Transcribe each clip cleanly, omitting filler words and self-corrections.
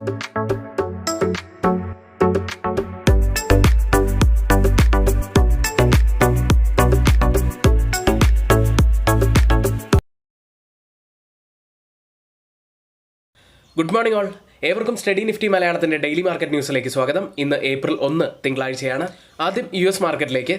Good morning all. ഏവർക്കും study Nifty മലയാളത്തിൻ്റെ daily market ന്യൂസിലേക്ക് സ്വാഗതം. ഇന്ന് ഏപ്രിൽ 1 തിങ്കളാഴ്ചയാണ്. ആദ്യം US മാർക്കറ്റിലേക്ക്.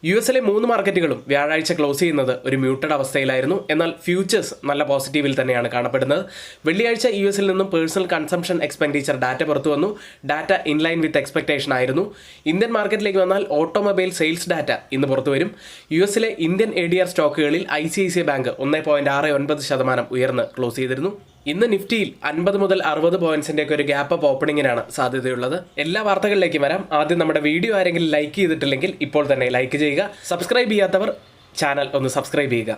US-ലെ 3 മാർക്കറ്റുകളും വ്യാഴാഴ്ച ക്ലോസ് ചെയ്യുന്നത് ഒരു മ്യൂട്ടഡ് അവസ്ഥയിലായിരുന്നു. എന്നാൽ ഫ്യൂച്ചേഴ്സ് നല്ല പോസിറ്റീവിൽ തന്നെയാണ് കാണപ്പെടുന്നത്. വെള്ളിയാഴ്ച US-ൽ നിന്നും പേഴ്സണൽ കൺസംഷൻ എക്സ്പെൻഡിച്ചർ ഡാറ്റ പുറത്തു വന്നു. ഡാറ്റ ഇൻലൈൻ വിത്ത് എക്സ്പെക്ടേഷൻ ആയിരുന്നു. ഇന്ത്യൻ മാർക്കറ്റിലേക്ക് വന്നാൽ ഓട്ടോമൊബൈൽ സെയിൽസ് ഡാറ്റ ഇന്ന് പുറത്തു വരും. US-ലെ ഇന്ത്യൻ ADR സ്റ്റോക്കുകളിൽ ICICI ബാങ്ക് 1.69% ഉയർന്ന് ക്ലോസ് ചെയ്തിരുന്നു. ഇന്ന് നിഫ്റ്റിയിൽ 50 മുതൽ 60 പോയിന്റ്സിൻ്റെ ഒക്കെ ഒരു ഗ്യാപ്പ് അപ്പ് ഓപ്പണിങ്ങിനാണ് സാധ്യതയുള്ളത്. എല്ലാ വാർത്തകളിലേക്കും വരാം. ആദ്യം നമ്മുടെ വീഡിയോ ആരെങ്കിലും ലൈക്ക് ചെയ്തിട്ടില്ലെങ്കിൽ ഇപ്പോൾ തന്നെ ലൈക്ക് ചെയ്യുക. സബ്സ്ക്രൈബ് ചെയ്യാത്തവർ ചാനൽ ഒന്ന് സബ്സ്ക്രൈബ് ചെയ്യുക.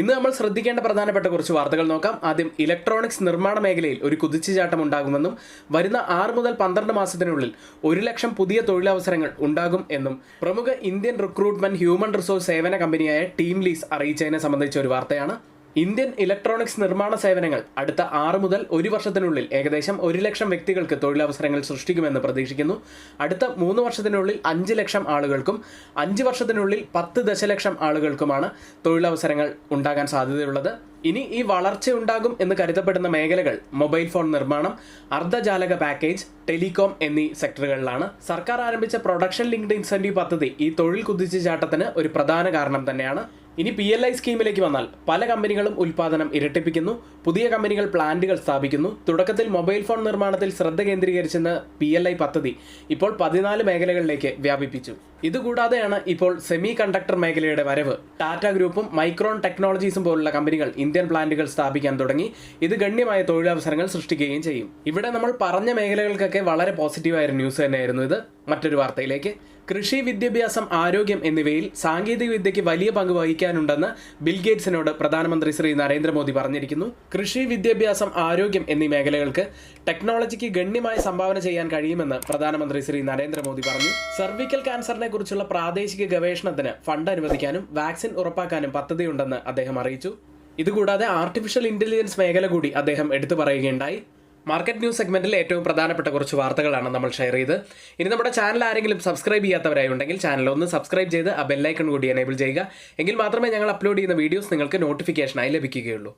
ഇന്ന് നമ്മൾ ശ്രദ്ധിക്കേണ്ട പ്രധാനപ്പെട്ട കുറച്ച് വാർത്തകൾ നോക്കാം. ആദ്യം ഇലക്ട്രോണിക്സ് നിർമ്മാണ മേഖലയിൽ ഒരു കുതിച്ചുചാട്ടം ഉണ്ടാകുമെന്നും വരുന്ന 6 മുതൽ 12 മാസത്തിനുള്ളിൽ 1 ലക്ഷം പുതിയ തൊഴിലവസരങ്ങൾ ഉണ്ടാകും എന്നും പ്രമുഖ ഇന്ത്യൻ റിക്രൂട്ട്മെന്റ് ഹ്യൂമൻ റിസോഴ്സ് സേവന കമ്പനിയായ ടീം ലീസ് അറിയിച്ചതിനെ സംബന്ധിച്ച ഒരു വാർത്തയാണ്. ഇന്ത്യൻ ഇലക്ട്രോണിക്സ് നിർമ്മാണ സേവനങ്ങൾ അടുത്ത 6 മുതൽ 1 വർഷത്തിനുള്ളിൽ ഏകദേശം 1 ലക്ഷം വ്യക്തികൾക്ക് തൊഴിലവസരങ്ങൾ സൃഷ്ടിക്കുമെന്ന് പ്രതീക്ഷിക്കുന്നു. അടുത്ത 3 വർഷത്തിനുള്ളിൽ 5 ലക്ഷം ആളുകൾക്കും 5 വർഷത്തിനുള്ളിൽ 10 ദശലക്ഷം ആളുകൾക്കുമാണ് തൊഴിലവസരങ്ങൾ ഉണ്ടാകാൻ സാധ്യതയുള്ളത്. ഇനി ഈ വളർച്ച ഉണ്ടാകും എന്ന് കരുതപ്പെടുന്ന മേഖലകൾ മൊബൈൽ ഫോൺ നിർമ്മാണം, അർദ്ധജാലക പാക്കേജ്, ടെലികോം എന്നീ സെക്ടറുകളിലാണ്. സർക്കാർ ആരംഭിച്ച പ്രൊഡക്ഷൻ ലിങ്ക്ഡ് ഇൻസെന്റീവ് പദ്ധതി ഈ തൊഴിൽ കുതിച്ചുചാട്ടത്തിന് ഒരു പ്രധാന കാരണം തന്നെയാണ്. ഇനി PLI സ്കീമിലേക്ക് വന്നാൽ പല കമ്പനികളും ഉൽപ്പാദനം ഇരട്ടിപ്പിക്കുന്നു. പുതിയ കമ്പനികൾ പ്ലാന്റുകൾ സ്ഥാപിക്കുന്നു. തുടക്കത്തിൽ മൊബൈൽ ഫോൺ നിർമ്മാണത്തിൽ ശ്രദ്ധ കേന്ദ്രീകരിച്ചെന്ന PLI പദ്ധതി ഇപ്പോൾ 14 മേഖലകളിലേക്ക് വ്യാപിപ്പിച്ചു. ഇതുകൂടാതെയാണ് ഇപ്പോൾ സെമി കണ്ടക്ടർ മേഖലയുടെ വരവ്. ടാറ്റ ഗ്രൂപ്പും മൈക്രോൺ ടെക്നോളജീസും പോലുള്ള കമ്പനികൾ ഇന്ത്യൻ പ്ലാന്റുകൾ സ്ഥാപിക്കാൻ തുടങ്ങി. ഇത് ഗണ്യമായ തൊഴിലവസരങ്ങൾ സൃഷ്ടിക്കുകയും ചെയ്യും. ഇവിടെ നമ്മൾ പറഞ്ഞ മേഖലകൾക്കൊക്കെ വളരെ പോസിറ്റീവായ ഒരു ന്യൂസ് തന്നെയായിരുന്നു ഇത്. മറ്റൊരു വാർത്തയിലേക്ക്. കൃഷി, വിദ്യാഭ്യാസം, ആരോഗ്യം എന്നിവയിൽ സാങ്കേതിക വിദ്യയ്ക്ക് വലിയ പങ്ക് വഹിക്കാനുണ്ടെന്ന് ബിൽഗേറ്റ്സിനോട് പ്രധാനമന്ത്രി ശ്രീ നരേന്ദ്രമോദി പറഞ്ഞിരിക്കുന്നു. കൃഷി, വിദ്യാഭ്യാസം, ആരോഗ്യം എന്നീ മേഖലകൾക്ക് ടെക്നോളജിക്ക് ഗണ്യമായ സംഭാവന ചെയ്യാൻ കഴിയുമെന്ന് പ്രധാനമന്ത്രി ശ്രീ നരേന്ദ്രമോദി പറഞ്ഞു. സർവിക്കൽ ക്യാൻസറിനെ കുറിച്ചുള്ള പ്രാദേശിക ഗവേഷണത്തിന് ഫണ്ട് അനുവദിക്കാനും വാക്സിൻ ഉറപ്പാക്കാനും പദ്ധതിയുണ്ടെന്ന് അദ്ദേഹം അറിയിച്ചു. ഇതുകൂടാതെ ആർട്ടിഫിഷ്യൽ ഇന്റലിജൻസ് മേഖല കൂടി അദ്ദേഹം എടുത്തു പറയുകയുണ്ടായി. മാർക്കറ്റ് ന്യൂസ് സെഗ്മെന്റിൽ ഏറ്റവും പ്രധാനപ്പെട്ട കുറച്ച് വാർത്തകളാണ് നമ്മൾ ഷെയർ ചെയ്ത്. ഇനി നമ്മുടെ ചാനൽ ആരെങ്കിലും സബ്സ്ക്രൈബ് ചെയ്യാത്തവരായി ഉണ്ടെങ്കിൽ ചാനൽ ഒന്ന് സബ്സ്ക്രൈബ് ചെയ്ത് ആ ബെല്ലൈക്കൺ കൂടി എനേബിൾ ചെയ്യുക. എങ്കിൽ മാത്രമേ ഞങ്ങൾ അപ്ലോഡ് ചെയ്യുന്ന വീഡിയോസ് നിങ്ങൾക്ക് നോട്ടിഫിക്കേഷനായി ലഭിക്കുകയുള്ളൂ.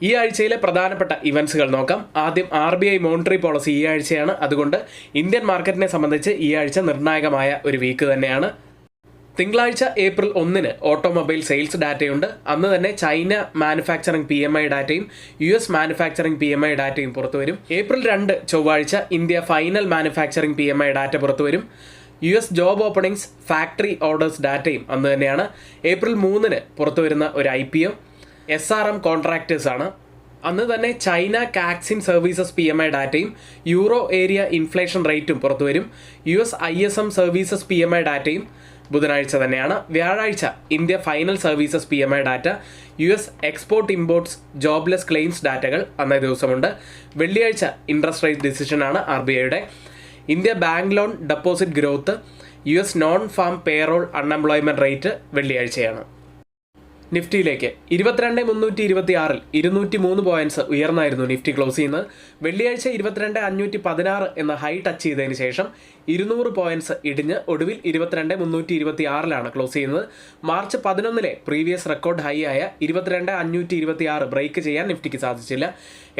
ഈ ആഴ്ചയിലെ പ്രധാനപ്പെട്ട ഇവന്റ്സുകൾ നോക്കാം. ആദ്യം RBI മോണിറ്ററി പോളിസി ഈ ആഴ്ചയാണ്. അതുകൊണ്ട് ഇന്ത്യൻ മാർക്കറ്റിനെ സംബന്ധിച്ച് ഈ ആഴ്ച നിർണായകമായ ഒരു വീക്ക് തന്നെയാണ്. തിങ്കളാഴ്ച ഏപ്രിൽ 1 ഓട്ടോമൊബൈൽ സെയിൽസ് ഡാറ്റയുണ്ട്. അന്ന് തന്നെ ചൈന മാനുഫാക്ചറിംഗ് PMI ഡാറ്റയും US മാനുഫാക്ചറിംഗ് PMI ഡാറ്റയും പുറത്തുവരും. ഏപ്രിൽ 2 ചൊവ്വാഴ്ച India final manufacturing PMI data പുറത്തുവരും. US job openings, factory orders ഡാറ്റയും അന്ന് തന്നെയാണ്. ഏപ്രിൽ 3 പുറത്തുവരുന്ന ഒരു IPO SRM കോൺട്രാക്ടേഴ്സ് ആണ്. അന്ന് തന്നെ ചൈന കാക്സിൻ സർവീസസ് PMI ഡാറ്റയും യൂറോ ഏരിയ ഇൻഫ്ലേഷൻ റേറ്റും പുറത്തുവരും. US ISM സർവീസസ് PMI ഡാറ്റയും ബുധനാഴ്ച തന്നെയാണ്. വ്യാഴാഴ്ച India final services PMI data, US export imports jobless claims ഡാറ്റകൾ അന്നേ ദിവസമുണ്ട്. വെള്ളിയാഴ്ച ഇൻട്രസ്റ്റ് റേറ്റ് ഡിസിഷനാണ് RBIയുടെ. India bank loan deposit growth, US non farm payroll unemployment rate വെള്ളിയാഴ്ചയാണ്. നിഫ്റ്റിയിലേക്ക് 22,326 203 പോയിന്റ്സ് ഉയർന്നായിരുന്നു നിഫ്റ്റി ക്ലോസ് ചെയ്യുന്നത്. വെള്ളിയാഴ്ച 22,516 എന്ന ഹൈ ടച്ച് ചെയ്തതിന് ശേഷം 200 പോയിന്റ്സ് ഇടിഞ്ഞ് ഒടുവിൽ 22,326 ക്ലോസ് ചെയ്യുന്നത്. മാർച്ച് 11 പ്രീവിയസ് റെക്കോർഡ് ഹൈ ആയ 22,526 ബ്രേക്ക് ചെയ്യാൻ നിഫ്റ്റിക്ക് സാധിച്ചില്ല.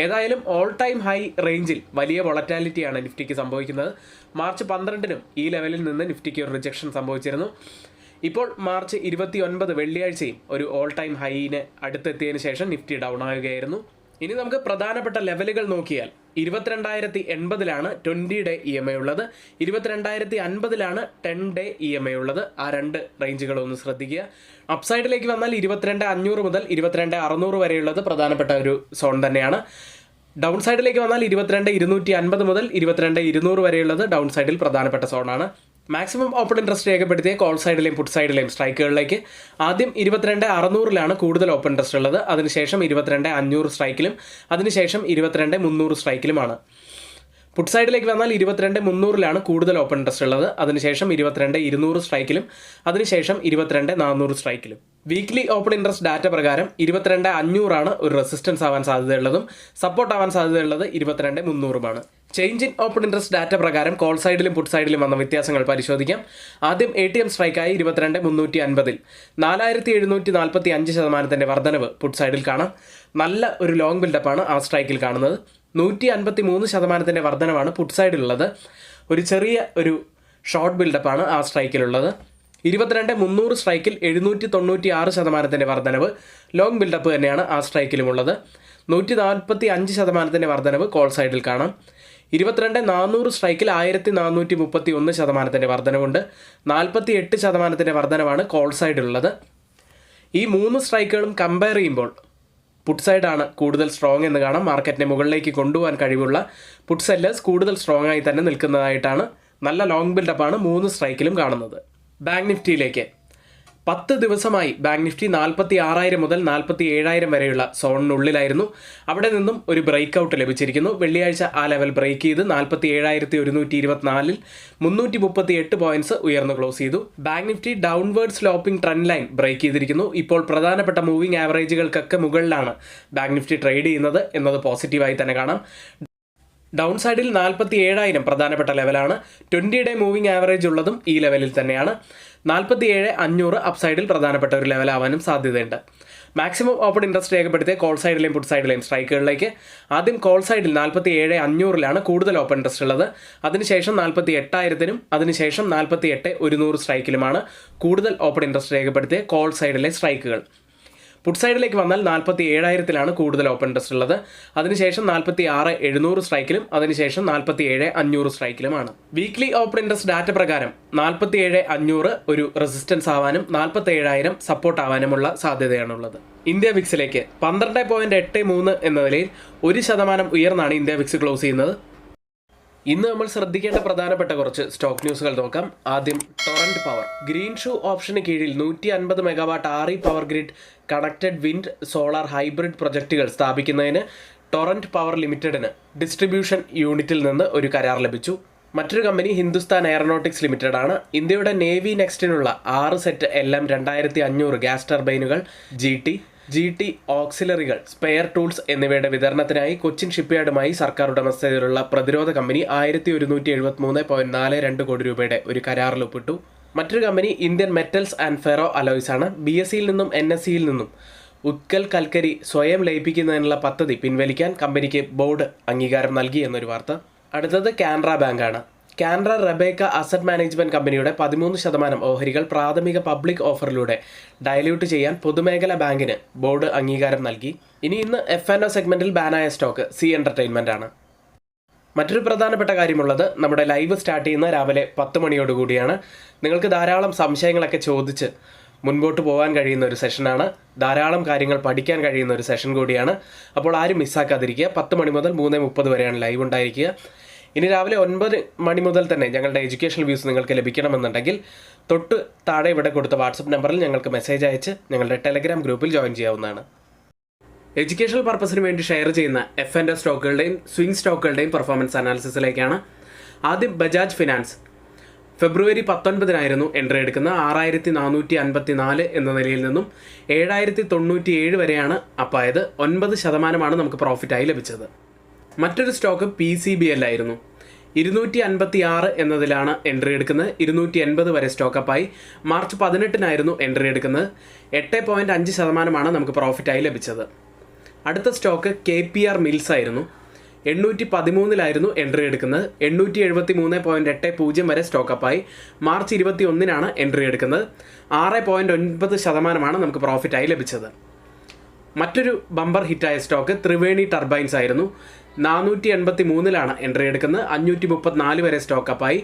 ഏതായാലും ഓൾ ടൈം ഹൈ റേഞ്ചിൽ വലിയ വോളറ്റാലിറ്റിയാണ് നിഫ്റ്റിക്ക് സംഭവിക്കുന്നത്. മാർച്ച് 12 ഈ ലെവലിൽ നിന്ന് നിഫ്റ്റിക്ക് ഒരു റിജക്ഷൻ സംഭവിച്ചിരുന്നു. ഇപ്പോൾ മാർച്ച് 29 വെള്ളിയാഴ്ചയും ഒരു ഓൾ ടൈം ഹൈന് അടുത്തെത്തിയതിനു ശേഷം നിഫ്റ്റി ഡൗൺ ആവുകയായിരുന്നു. ഇനി നമുക്ക് പ്രധാനപ്പെട്ട ലെവലുകൾ നോക്കിയാൽ 22,080 20 ഡേ EMI ഉള്ളത്, 22,050 10 ഡേ EMI ഉള്ളത്. ആ 2 റേഞ്ചുകളൊന്ന് ശ്രദ്ധിക്കുക. അപ്സൈഡിലേക്ക് വന്നാൽ 22,500 മുതൽ 22,600 വരെയുള്ളത് പ്രധാനപ്പെട്ട ഒരു സോൺ തന്നെയാണ്. ഡൗൺ സൈഡിലേക്ക് വന്നാൽ 22,250 മുതൽ 22,200 വരെയുള്ളത് ഡൗൺ സൈഡിൽ പ്രധാനപ്പെട്ട സോണാണ്. മാക്സിമം ഓപ്പൺ ഇൻട്രസ്റ്റ് രേഖപ്പെടുത്തിയ കോൾ സൈഡിലെയും പുട്ട് സൈഡിലെയും സ്ട്രൈക്കുകളിലേക്ക് ആദ്യം 22,600 കൂടുതൽ ഓപ്പൺ ഇൻട്രസ്റ്റ് ഉള്ളത്. അതിനുശേഷം 22,500 സ്ട്രൈക്കിലും അതിനുശേഷം 22,300 സ്ട്രൈക്കിലുമാണ്. പുട്ട് സൈഡിലേക്ക് വന്നാൽ 22,300 കൂടുതൽ ഓപ്പൺ ഇൻട്രസ്റ്റ് ഉള്ളത്. അതിനുശേഷം 22,200 സ്ട്രൈക്കിലും അതിനുശേഷം 22,400 സ്ട്രൈക്കിലും. വീക്ക്ലി ഓപ്പൺ ഇൻട്രസ്റ്റ് ഡാറ്റ പ്രകാരം 22,500 ഒരു റെസിസ്റ്റൻസ് ആവാൻ സാധ്യതയുള്ളതും സപ്പോർട്ട് ആവാൻ സാധ്യതയുള്ളത് 22,300. Change in open interest data പ്രകാരം കോൾ സൈഡിലും പുട്ട് സൈഡിലും വന്ന വ്യത്യാസങ്ങൾ പരിശോധിക്കാം. ആദ്യം ATM സ്ട്രൈക്കായി 22,350 4,745% വർധനവ് പുട്ട് സൈഡിൽ കാണാം. നല്ല ഒരു ലോങ് ബിൽഡപ്പാണ് ആ സ്ട്രൈക്കിൽ കാണുന്നത്. 153% വർധനവാണ് പുട്ട് സൈഡിലുള്ളത്. ഒരു ചെറിയ ഒരു ഷോർട്ട് ബിൽഡപ്പാണ് ആ സ്ട്രൈക്കിലുള്ളത്. 22,300 സ്ട്രൈക്കിൽ 796% വർധനവ് ലോങ് ബിൽഡപ്പ് തന്നെയാണ് ആ സ്ട്രൈക്കിലുമുള്ളത്. 145% വർധനവ് കോൾ സൈഡിൽ കാണാം. 22,400 സ്ട്രൈക്കിൽ 1,431% വർധനവുണ്ട്. 48% വർധനവാണ് കോൾ സൈഡിലുള്ളത്. ഈ 3 സ്ട്രൈക്കുകളും കമ്പയർ ചെയ്യുമ്പോൾ പുട്ട് സൈഡാണ് കൂടുതൽ സ്ട്രോങ് എന്ന് കാണാം. മാർക്കറ്റിനെ മുകളിലേക്ക് കൊണ്ടുപോകാൻ കഴിവുള്ള പുട്ട് സെല്ലേഴ്സ് കൂടുതൽ സ്ട്രോങ് ആയി തന്നെ നിൽക്കുന്നതായിട്ടാണ് നല്ല ലോങ് ബിൽഡപ്പാണ് 3 സ്ട്രൈക്കിലും കാണുന്നത്. ബാങ്ക് നിഫ്റ്റിയിലേക്ക് 10 ദിവസമായി ബാങ്ക് നിഫ്റ്റി 46,000 മുതൽ 47,000 വരെയുള്ള സോണിനുള്ളിലായിരുന്നു. അവിടെ നിന്നും ഒരു ബ്രേക്ക് ഔട്ട് ലഭിച്ചിരിക്കുന്നു. വെള്ളിയാഴ്ച ആ ലെവൽ ബ്രേക്ക് ചെയ്ത് 47,124 338 പോയിന്റ്സ് ഉയർന്നു ക്ലോസ് ചെയ്തു. Bank Nifty downward sloping trend line break ചെയ്തിരിക്കുന്നു. ഇപ്പോൾ പ്രധാനപ്പെട്ട മൂവിംഗ് ആവറേജുകൾക്കൊക്കെ മുകളിലാണ് ബാങ്ക് നിഫ്റ്റി ട്രേഡ് ചെയ്യുന്നത് എന്നത് പോസിറ്റീവായി തന്നെ കാണാം. ഡൗൺ സൈഡിൽ 47,000 പ്രധാനപ്പെട്ട ലെവലാണ്. 20-ഡേ മൂവിംഗ് ആവറേജ് ഉള്ളതും ഈ ലെവലിൽ തന്നെയാണ്. 47,500 അപ്സൈഡിൽ പ്രധാനപ്പെട്ട ഒരു ലെവലാവാനും സാധ്യതയുണ്ട്. മാക്സിമം ഓപ്പൺ ഇൻട്രസ്റ്റ് രേഖപ്പെടുത്തിയ കോൾ സൈഡിലെയും പുട്ട് സൈഡിലെയും സ്ട്രൈക്കുകളിലേക്ക് ആദ്യം കോൾ സൈഡിൽ 47,500 കൂടുതൽ ഓപ്പൺ ഇൻട്രസ്റ്റ് ഉള്ളത്. അതിനുശേഷം 48,000 അതിനുശേഷം 48,100 സ്ട്രൈക്കിലുമാണ് കൂടുതൽ ഓപ്പൺ ഇൻട്രസ്റ്റ് രേഖപ്പെടുത്തിയ കോൾ സൈഡിലെ സ്ട്രൈക്കുകൾ. പുട്ട് സൈഡിലേക്ക് വന്നാൽ 47,000 കൂടുതൽ ഓപ്പൺ ഇൻട്രസ്റ്റ് ഉള്ളത്. അതിനുശേഷം 46,700 സ്ട്രൈക്കിലും അതിനുശേഷം 47,500 സ്ട്രൈക്കിലുമാണ്. വീക്ക്ലി ഓപ്പൺ ഇൻട്രസ്റ്റ് ഡാറ്റ പ്രകാരം 47,500 ഒരു റെസിസ്റ്റൻസ് ആവാനും 47,000 സപ്പോർട്ട് ആവാനുമുള്ള സാധ്യതയാണുള്ളത്. ഇന്ത്യ വിക്സിലേക്ക് 12.83 എന്ന നിലയിൽ 1% ഉയർന്നാണ് ഇന്ത്യ വിക്സ് ക്ലോസ് ചെയ്യുന്നത്. ഇന്ന് നമ്മൾ ശ്രദ്ധിക്കേണ്ട പ്രധാനപ്പെട്ട കുറച്ച് സ്റ്റോക്ക് ന്യൂസുകൾ നോക്കാം. ആദ്യം ടൊറന്റ് പവർ ഗ്രീൻ ഷൂ ഓപ്ഷന് കീഴിൽ 150 megawatt RE power grid connected wind solar hybrid പ്രൊജക്റ്റുകൾ സ്ഥാപിക്കുന്നതിന് ടൊറന്റ് പവർ ലിമിറ്റഡിന് ഡിസ്ട്രിബ്യൂഷൻ യൂണിറ്റിൽ നിന്ന് ഒരു കരാർ ലഭിച്ചു. മറ്റൊരു കമ്പനി ഹിന്ദുസ്ഥാൻ എയറോനോട്ടിക്സ് ലിമിറ്റഡ് ആണ്. ഇന്ത്യയുടെ നേവി നെക്സ്റ്റിനുള്ള 6 സെറ്റ് LM-2500 ഗ്യാസ് ടർബൈനുകൾ GT ഓക്സിലറികൾ സ്പെയർ ടൂൾസ് എന്നിവയുടെ വിതരണത്തിനായി കൊച്ചിൻ ഷിപ്പ്യാർഡുമായി സർക്കാർ ഉടമസ്ഥതയിലുള്ള പ്രതിരോധ കമ്പനി 1,173.42 കോടി രൂപയുടെ ഒരു കരാറിൽ ഒപ്പിട്ടു. മറ്റൊരു company Indian metals and ferro alloys ആണ്. BSEയിൽ നിന്നും NSEയിൽ നിന്നും ഉത്കൽ കൽക്കരി സ്വയം ലയിപ്പിക്കുന്നതിനുള്ള പദ്ധതി പിൻവലിക്കാൻ കമ്പനിക്ക് ബോർഡ് അംഗീകാരം നൽകി എന്നൊരു വാർത്ത. അടുത്തത് കാനറ ബാങ്ക് ആണ്. കാനറ റബേക്ക അസറ്റ് മാനേജ്മെന്റ് കമ്പനിയുടെ 13% ഓഹരികൾ പ്രാഥമിക പബ്ലിക് ഓഫറിലൂടെ ഡയല്യൂട്ട് ചെയ്യാൻ പൊതുമേഖലാ ബാങ്കിന് ബോർഡ് അംഗീകാരം നൽകി. ഇന്ന് F&O സെഗ്മെന്റിൽ ബാനായ സ്റ്റോക്ക് സി എന്റർടൈൻമെന്റ് ആണ്. മറ്റൊരു പ്രധാനപ്പെട്ട കാര്യമുള്ളത് നമ്മുടെ ലൈവ് സ്റ്റാർട്ട് ചെയ്യുന്ന രാവിലെ 10 മണിയോടുകൂടിയാണ്. നിങ്ങൾക്ക് ധാരാളം സംശയങ്ങളൊക്കെ ചോദിച്ച് മുൻപോട്ട് പോകാൻ കഴിയുന്ന ഒരു സെഷനാണ്. ധാരാളം കാര്യങ്ങൾ പഠിക്കാൻ കഴിയുന്ന ഒരു സെഷൻ കൂടിയാണ്. അപ്പോൾ ആരും മിസ്സാക്കാതിരിക്കുക. 10 മണി മുതൽ 3:30 വരെയാണ് ലൈവ് ഉണ്ടായിരിക്കുക. ഇനി രാവിലെ 9 മണി മുതൽ തന്നെ ഞങ്ങളുടെ എഡ്യൂക്കേഷണൽ വ്യൂസ് നിങ്ങൾക്ക് ലഭിക്കണമെന്നുണ്ടെങ്കിൽ തൊട്ട് താഴെ ഇവിടെ കൊടുത്ത വാട്സപ്പ് നമ്പറിൽ ഞങ്ങൾക്ക് മെസ്സേജ് അയച്ച് ഞങ്ങളുടെ ടെലഗ്രാം ഗ്രൂപ്പിൽ ജോയിൻ ചെയ്യാവുന്നതാണ്. എഡ്യൂക്കേഷണൽ പർപ്പസിന് വേണ്ടി ഷെയർ ചെയ്യുന്ന F&O സ്റ്റോക്കുകളുടെയും സ്വിംഗ് സ്റ്റോക്കുകളുടെയും പെർഫോമൻസ് അനാലിസിസിലേക്കാണ്. ആദ്യം ബജാജ് ഫിനാൻസ് ഫെബ്രുവരി 19 എൻട്രി എടുക്കുന്നത് 6,454 എന്ന നിലയിൽ നിന്നും 7,097 വരെയാണ് അപ്പായത്. 9% നമുക്ക് പ്രോഫിറ്റായി ലഭിച്ചത്. മറ്റൊരു സ്റ്റോക്ക് PCBL ആയിരുന്നു. 256 എന്നതിലാണ് എൻട്രി എടുക്കുന്നത്. 280 വരെ സ്റ്റോക്കപ്പായി. മാർച്ച് 18 എൻട്രി എടുക്കുന്നത്. 8.5% നമുക്ക് പ്രോഫിറ്റായി ലഭിച്ചത്. അടുത്ത സ്റ്റോക്ക് KPR മിൽസ് ആയിരുന്നു. 813 എൻട്രി എടുക്കുന്നത്. 873.80 വരെ സ്റ്റോക്കപ്പായി. മാർച്ച് 21 എൻട്രി എടുക്കുന്നത്. 6.9% നമുക്ക് പ്രോഫിറ്റായി ലഭിച്ചത്. മറ്റൊരു ബമ്പർ ഹിറ്റായ സ്റ്റോക്ക് ത്രിവേണി ടർബൈൻസ് ആയിരുന്നു. 483 എൻട്രി എടുക്കുന്നത്. 534 വരെ സ്റ്റോക്കപ്പായി.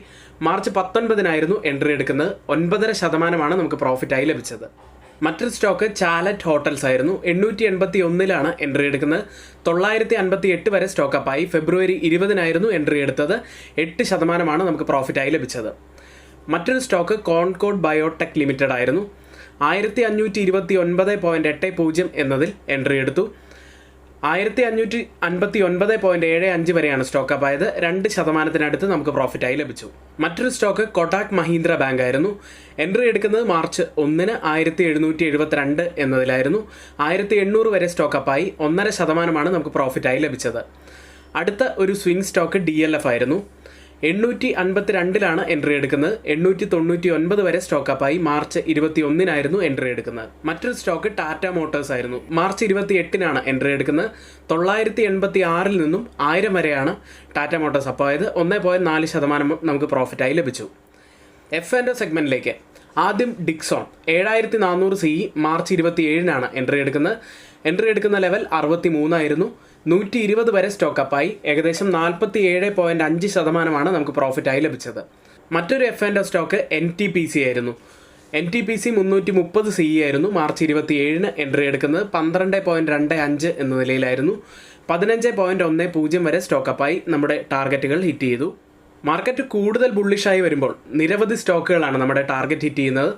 മാർച്ച് 19 എൻട്രി എടുക്കുന്നത്. 9% നമുക്ക് പ്രോഫിറ്റായി ലഭിച്ചത്. മറ്റൊരു സ്റ്റോക്ക് ചാലറ്റ് ഹോട്ടൽസ് ആയിരുന്നു. 881 എൻട്രി എടുക്കുന്നത്. 958 വരെ സ്റ്റോക്കപ്പായി. ഫെബ്രുവരി 20 എൻട്രി എടുത്തത്. 8% നമുക്ക് പ്രോഫിറ്റായി ലഭിച്ചത്. മറ്റൊരു സ്റ്റോക്ക് കോൺകോഡ് ബയോടെക് ലിമിറ്റഡ് ആയിരുന്നു. 1529.80 എന്നതിൽ എൻട്രി എടുത്തു. 1559.75 വരെയാണ് സ്റ്റോക്ക് അപ്പ് ആയത്. 2% നമുക്ക് പ്രോഫിറ്റായി ലഭിച്ചു. മറ്റൊരു സ്റ്റോക്ക് കൊട്ടാക് മഹീന്ദ്ര ബാങ്ക് ആയിരുന്നു. എൻട്രി എടുക്കുന്നത് മാർച്ച് 1 1772 എന്നതിലായിരുന്നു. 1800 വരെ സ്റ്റോക്ക് അപ്പായി 1.5% നമുക്ക് പ്രോഫിറ്റായി ലഭിച്ചത്. അടുത്ത ഒരു സ്വിംഗ് സ്റ്റോക്ക് DLF ആയിരുന്നു. 852 എൻട്രി എടുക്കുന്നത്. 899 വരെ സ്റ്റോക്ക് അപ്പായി മാർച്ച് 21 എൻട്രി എടുക്കുന്നത്. മറ്റൊരു സ്റ്റോക്ക് ടാറ്റ മോട്ടോഴ്സ് ആയിരുന്നു. മാർച്ച് 28 എൻട്രി എടുക്കുന്നത്. 986 നിന്നും 1000 വരെയാണ് ടാറ്റ മോട്ടോഴ്സ് അപ്പായത്. 1.4% നമുക്ക് പ്രോഫിറ്റായി ലഭിച്ചു. F&O സെഗ്മെന്റിലേക്ക് ആദ്യം ഡിക്സോൺ 7400 CE മാർച്ച് 27 എൻട്രി എടുക്കുന്നത്. എൻട്രി എടുക്കുന്ന ലെവൽ 63 ആയിരുന്നു. 120 വരെ സ്റ്റോക്ക് അപ്പായി ഏകദേശം 47.5% നമുക്ക് പ്രോഫിറ്റായി ലഭിച്ചത്. മറ്റൊരു F&O സ്റ്റോക്ക് NTPC ആയിരുന്നു. NTPC 330 CE ആയിരുന്നു. മാർച്ച് 27 എൻട്രി എടുക്കുന്നത്. 12.25 എന്ന നിലയിലായിരുന്നു. 15.10 വരെ സ്റ്റോക്ക് അപ്പായി നമ്മുടെ ടാർഗറ്റുകൾ ഹിറ്റ് ചെയ്തു. മാർക്കറ്റ് കൂടുതൽ ബുള്ളിഷായി വരുമ്പോൾ നിരവധി സ്റ്റോക്കുകളാണ് നമ്മുടെ ടാർഗറ്റ് ഹിറ്റ് ചെയ്യുന്നത്.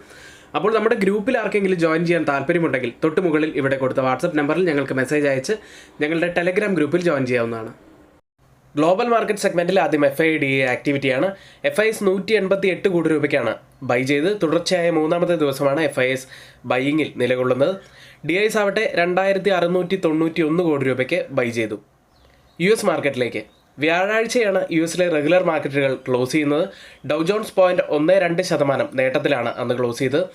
അപ്പോൾ നമ്മുടെ ഗ്രൂപ്പിൽ ആർക്കെങ്കിലും ജോയിൻ ചെയ്യാൻ താല്പര്യമുണ്ടെങ്കിൽ തൊട്ട് മുകളിൽ ഇവിടെ കൊടുത്ത വാട്സപ്പ് നമ്പറിൽ ഞങ്ങൾക്ക് മെസ്സേജ് അയച്ച് ഞങ്ങളുടെ ടെലഗ്രാം ഗ്രൂപ്പിൽ ജോയിൻ ചെയ്യാവുന്നതാണ്. ഗ്ലോബൽ മാർക്കറ്റ് സെഗ്മെന്റിൽ ആദ്യം FIDA ആക്ടിവിറ്റിയാണ്. FIS 188 കോടി രൂപയ്ക്കാണ് ബൈ ചെയ്ത്. തുടർച്ചയായ 3ാമത്തെ ദിവസമാണ് FIS ബൈയിങ്ങിൽ നിലകൊള്ളുന്നത്. DIS ആവട്ടെ 2691 കോടി രൂപയ്ക്ക് ബൈ ചെയ്തു. US മാർക്കറ്റിലേക്ക് വ്യാഴാഴ്ചയാണ് US റെഗുലർ മാർക്കറ്റുകൾ ക്ലോസ് ചെയ്യുന്നത്. ഡൗ ജോൺസ് 0.12% നേട്ടത്തിലാണ് അന്ന് ക്ലോസ് ചെയ്തത്.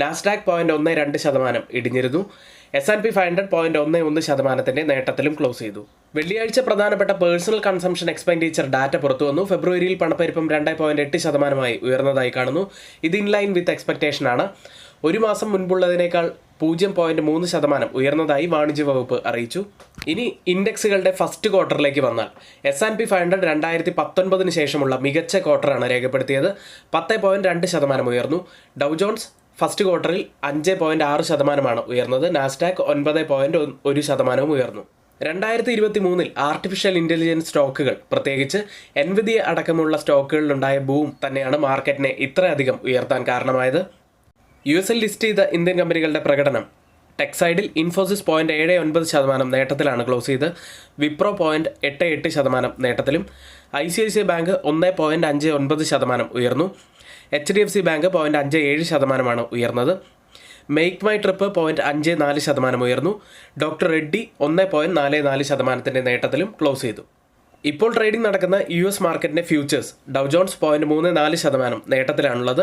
നാസ്ഡാക്ക് 0.12% ഇടിഞ്ഞിരുന്നു. S&P 500 0.11% നേട്ടത്തിലും ക്ലോസ് ചെയ്തു. വെള്ളിയാഴ്ച പ്രധാനപ്പെട്ട പേഴ്സണൽ കൺസംഷൻ എക്സ്പെൻഡിച്ചർ ഡാറ്റ പുറത്തു വന്നു. ഫെബ്രുവരിയിൽ പണപ്പെരുപ്പം 2.8% ഉയർന്നതായി കാണുന്നു. ഇത് ഇൻലൈൻ വിത്ത് എക്സ്പെക്ടേഷൻ ആണ്. ഒരു മാസം മുൻപുള്ളതിനേക്കാൾ 0.3% ഉയർന്നതായി വാണിജ്യ വകുപ്പ് അറിയിച്ചു. ഇനി ഇൻഡെക്സുകളുടെ ഫസ്റ്റ് ക്വാർട്ടറിലേക്ക് വന്നാൽ S&P 500 2019 ശേഷമുള്ള മികച്ച ക്വാർട്ടറാണ് രേഖപ്പെടുത്തിയത്. 10.2% ഉയർന്നു. ഡൗ ജോൺസ് ഫസ്റ്റ് ക്വാർട്ടറിൽ 5.6% ഉയർന്നത്. നാസ്ഡാക്ക് 9.1% ഉയർന്നു. 2023 ആർട്ടിഫിഷ്യൽ ഇൻ്റലിജൻസ് സ്റ്റോക്കുകൾ, പ്രത്യേകിച്ച് എൻവിഡിയ അടക്കമുള്ള സ്റ്റോക്കുകളിലുണ്ടായ ബൂം തന്നെയാണ് മാർക്കറ്റിനെ ഇത്രയധികം ഉയർത്താൻ കാരണമായത്. US ലിസ്റ്റ് ചെയ്ത ഇന്ത്യൻ കമ്പനികളുടെ പ്രകടനം ടെക്സൈഡിൽ ഇൻഫോസിസ് 0.79% നേട്ടത്തിലാണ് ക്ലോസ് ചെയ്ത്. വിപ്രോ 0.88% നേട്ടത്തിലും. ICICI ബാങ്ക് 1.59% ഉയർന്നു. HDFC ബാങ്ക് 0.57% ഉയർന്നത്. മേക്ക് മൈ ട്രിപ്പ് 0.54% ഉയർന്നു. ഡോക്ടർ റെഡ്ഡി 1.44% നേട്ടത്തിലും ക്ലോസ് ചെയ്തു. ഇപ്പോൾ ട്രേഡിംഗ് നടക്കുന്ന US മാർക്കറ്റിൻ്റെ ഫ്യൂച്ചേഴ്സ് ഡൗ ജോൺസ് 0.34% നേട്ടത്തിലാണുള്ളത്.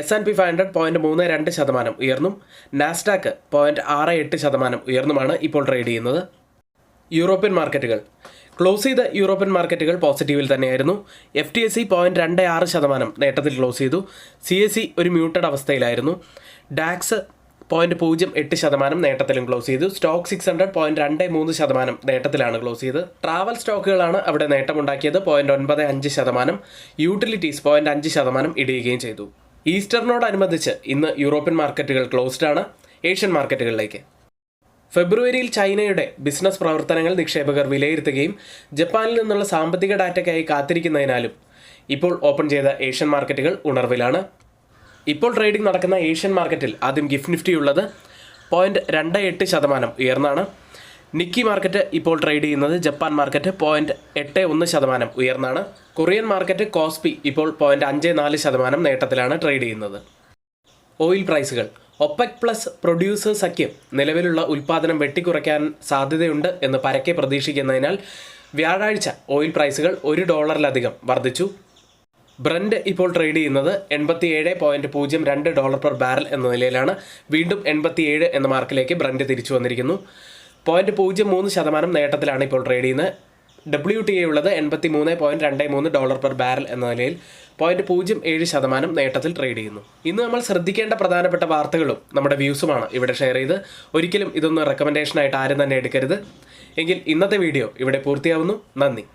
S&P 500 0.32% ഉയർന്നും. നാസ്ഡാക്ക് 0.68% ഉയർന്നുമാണ് ഇപ്പോൾ ട്രേഡ് ചെയ്യുന്നത്. യൂറോപ്യൻ മാർക്കറ്റുകൾ ക്ലോസ് ചെയ്ത യൂറോപ്യൻ മാർക്കറ്റുകൾ പോസിറ്റീവിൽ തന്നെയായിരുന്നു. FTSE 0.26% നേട്ടത്തിൽ ക്ലോസ് ചെയ്തു. CAC ഒരു മ്യൂട്ടഡ് അവസ്ഥയിലായിരുന്നു. ഡാക്സ് 0.08% നേട്ടത്തിലും ക്ലോസ് ചെയ്തു. സ്റ്റോക്ക് 600 0.23% നേട്ടത്തിലാണ് ക്ലോസ് ചെയ്ത്. ട്രാവൽ സ്റ്റോക്കുകളാണ് അവിടെ നേട്ടമുണ്ടാക്കിയത്. 0.95%. യൂട്ടിലിറ്റീസ് 0.5% ഇടിയുകയും ചെയ്തു. ഈസ്റ്ററിനോടനുബന്ധിച്ച് ഇന്ന് യൂറോപ്യൻ മാർക്കറ്റുകൾ ക്ലോസ്ഡ് ആണ്. ഏഷ്യൻ മാർക്കറ്റുകളിലേക്ക് ഫെബ്രുവരിയിൽ ചൈനയുടെ ബിസിനസ് പ്രവർത്തനങ്ങൾ നിക്ഷേപകർ വിലയിരുത്തുകയും ജപ്പാനിൽ നിന്നുള്ള സാമ്പത്തിക ഡാറ്റയ്ക്കായി കാത്തിരിക്കുന്നതിനാലും ഇപ്പോൾ ഓപ്പൺ ചെയ്ത ഏഷ്യൻ മാർക്കറ്റുകൾ ഉണർവിലാണ്. ഇപ്പോൾ ട്രേഡിംഗ് നടക്കുന്ന ഏഷ്യൻ മാർക്കറ്റിൽ ആദ്യം ഗിഫ്റ്റ് നിഫ്റ്റി ഉള്ളത് 0.28% ഉയർന്നാണ്. നിക്കി മാർക്കറ്റ് ഇപ്പോൾ ട്രേഡ് ചെയ്യുന്നത് ജപ്പാൻ മാർക്കറ്റ് 0.81% ഉയർന്നാണ്. കൊറിയൻ മാർക്കറ്റ് കോസ്പി ഇപ്പോൾ 0.54% നേട്ടത്തിലാണ് ട്രേഡ് ചെയ്യുന്നത്. ഓയിൽ പ്രൈസുകൾ OPEC+ പ്രൊഡ്യൂസേഴ്സ് സഖ്യം നിലവിലുള്ള ഉൽപ്പാദനം വെട്ടിക്കുറയ്ക്കാൻ സാധ്യതയുണ്ട് എന്ന് പരക്കെ പ്രതീക്ഷിക്കുന്നതിനാൽ വ്യാഴാഴ്ച ഓയിൽ പ്രൈസുകൾ $1 വർദ്ധിച്ചു. ബ്രന്റ് ഇപ്പോൾ ട്രേഡ് ചെയ്യുന്നത് $87.02 പെർ ബാരൽ എന്ന നിലയിലാണ്. വീണ്ടും 87 എന്ന മാർക്കിലേക്ക് ബ്രന്റ് തിരിച്ചു വന്നിരിക്കുന്നു. 0.03% നേട്ടത്തിലാണ് ഇപ്പോൾ ട്രേഡ് ചെയ്യുന്നത്. WTI ഉള്ളത് $83.23 പെർ ബാരൽ എന്ന നിലയിൽ 0.07% നേട്ടത്തിൽ ട്രേഡ് ചെയ്യുന്നു. ഇന്ന് നമ്മൾ ശ്രദ്ധിക്കേണ്ട പ്രധാനപ്പെട്ട വാർത്തകളും നമ്മുടെ വ്യൂസുമാണ് ഇവിടെ ഷെയർ ചെയ്ത്. ഒരിക്കലും ഇതൊന്നും റെക്കമെൻഡേഷനായിട്ട് ആരും തന്നെ എടുക്കരുത്. എങ്കിൽ ഇന്നത്തെ വീഡിയോ ഇവിടെ പൂർത്തിയാവുന്നു. നന്ദി.